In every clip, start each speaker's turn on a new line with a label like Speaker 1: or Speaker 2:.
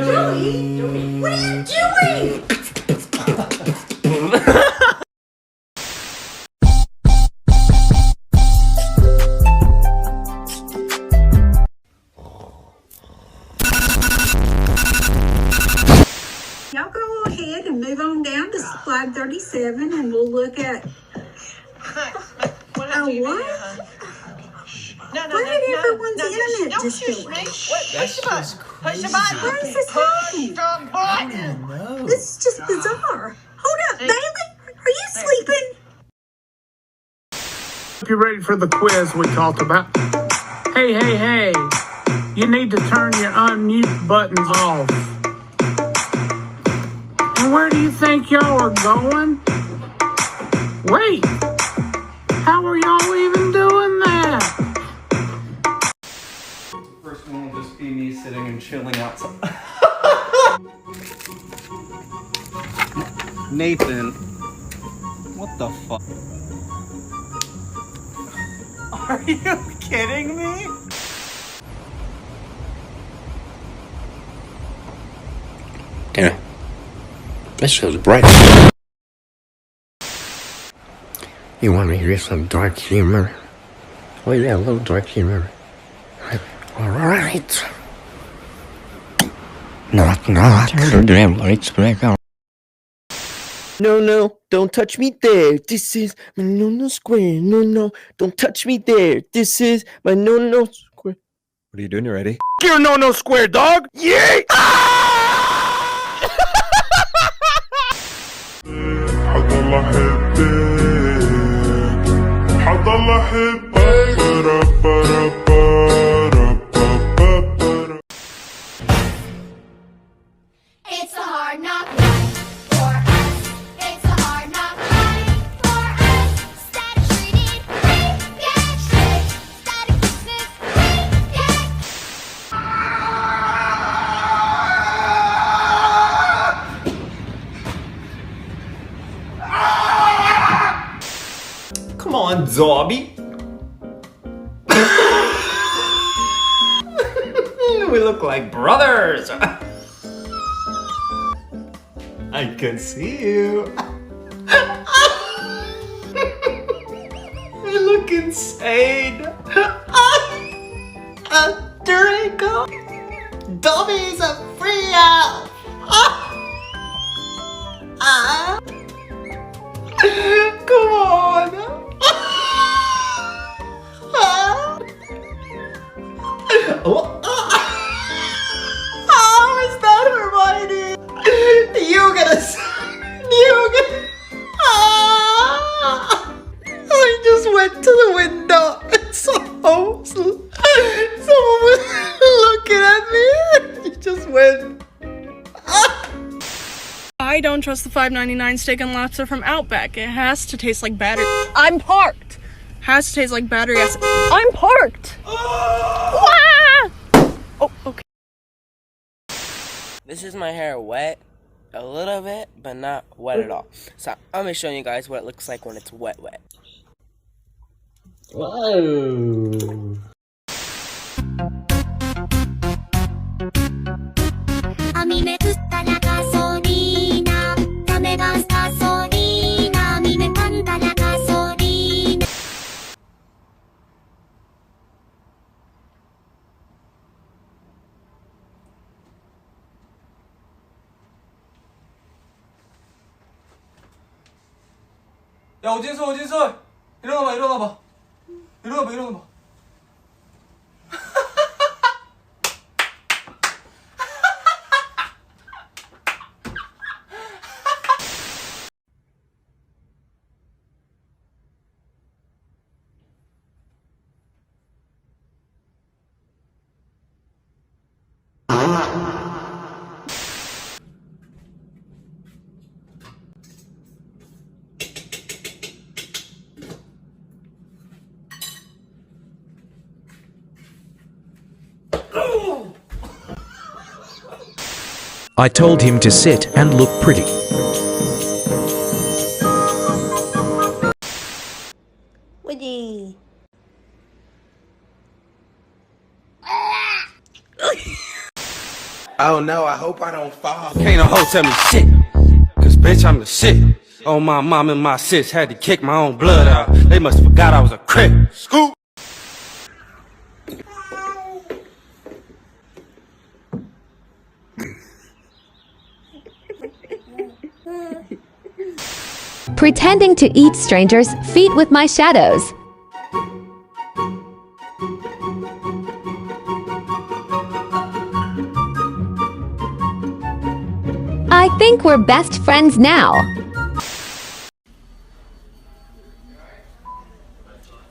Speaker 1: Joey, what are you doing? Y'all go ahead and move on down to slide 37 and we'll look at... What? No, everyone's internet just doing?
Speaker 2: Push the button. Push the button.
Speaker 1: Why is this happening?
Speaker 2: Push the button.
Speaker 1: This is just bizarre. Hold up, Bailey. Are you sleeping?
Speaker 3: If you're ready for the quiz we talked about. Hey. You need to turn your unmute buttons off. And where do you think y'all are going? Wait. How are y'all even doing that?
Speaker 4: First one will just be me sitting and chilling outside. Nathan, what the fuck? Are you kidding me?
Speaker 5: Damn it. This feels bright. You want me to get some dark humor? Oh yeah, a little dark humor. Alright. Knock. Turn the damn lights back on.
Speaker 6: No, don't touch me there. This is my no square. No, don't touch me there. This is my no square.
Speaker 7: What are you doing? You ready?
Speaker 3: You're no square, dog! Yay!
Speaker 8: It's a hard knock life for us. It's a hard knock life for us. Static treated, we get strict. Static business, we get.
Speaker 4: Come on, Dobby. We look like brothers. I can see you. You look insane. Draco. Dobby's a free elf. Come on. How is that, Hermione? You I just went to the window and someone was looking at me. You just went.
Speaker 9: I don't trust the $5.99 steak and lobster from Outback. It has to taste like battery. I'm parked. Has to taste like battery acid. I'm parked. Ah! Oh, okay.
Speaker 6: This is my hair wet. A little bit, but not wet at all. So I'm gonna show you guys what it looks like when it's wet.
Speaker 4: Whoa. 야, 오진수! 일어나봐.
Speaker 10: I told him to sit and look pretty.
Speaker 1: Woody.
Speaker 7: Oh no, I hope I don't fall.
Speaker 11: Can't no hoe tell me shit, cause bitch I'm the shit. Oh my mom and my sis had to kick my own blood out. They must have forgot I was a crip. Scoop.
Speaker 12: Pretending to eat strangers' feet with my shadows. I think we're best friends now.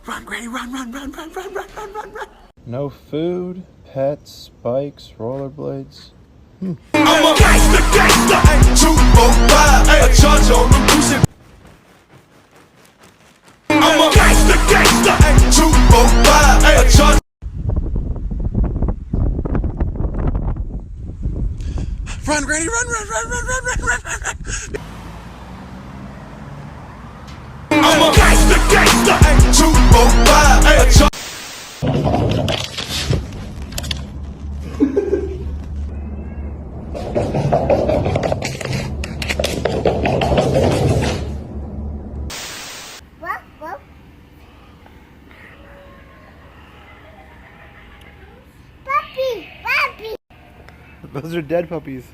Speaker 7: Run, Granny, run, run, run, run, run, run, run, run, run.
Speaker 13: No food, pets, bikes, rollerblades.
Speaker 7: I'm a gangster, gangster, 245, a charge on the music. I'm a gangster, gangster, 245, a charge. Run, Granny, run, run, run, run, run, run, run, run, run. I'm a gangster, gangster, 245, a charge.
Speaker 8: Puppy, puppy.
Speaker 13: Those are dead puppies.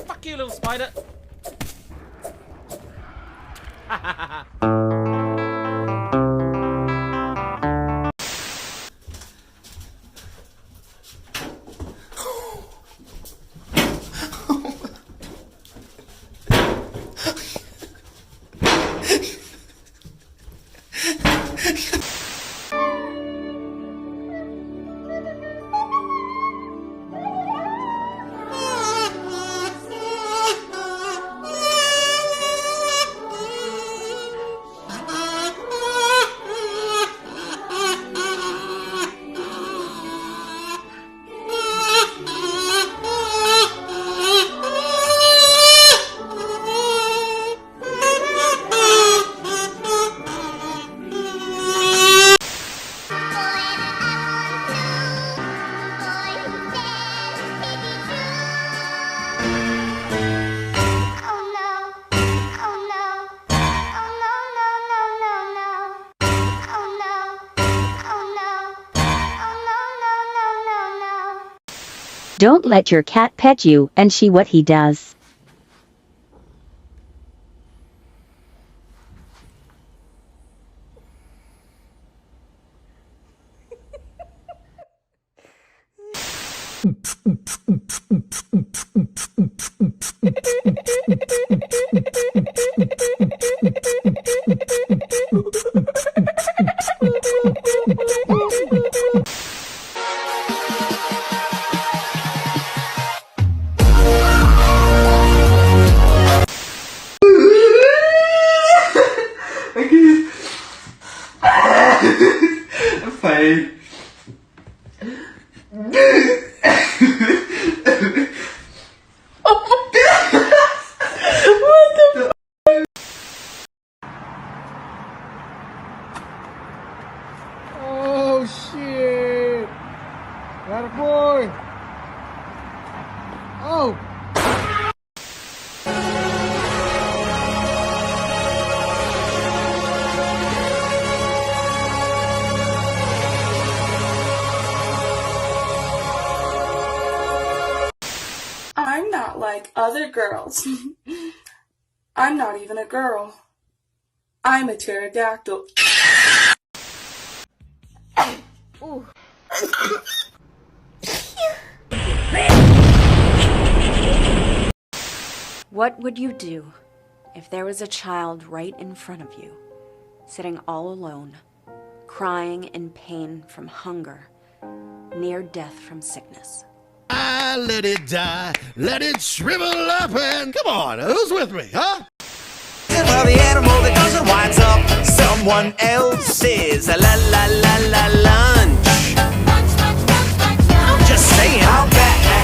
Speaker 11: Fuck you, little spider.
Speaker 14: Don't let your cat pet you and see what he does.
Speaker 4: Fine.
Speaker 3: Oh shit! Atta boy! Oh!
Speaker 9: I'm not like other girls. I'm not even a girl. I'm a pterodactyl.
Speaker 8: Ooh.
Speaker 15: What would you do if there was a child right in front of you, sitting all alone, crying in pain from hunger, near death from sickness?
Speaker 7: I let it die, let it shrivel up and come on, who's with me, huh?
Speaker 16: Well, the animal that goes and winds up someone else's la la la la lunch. I'm just saying, how bad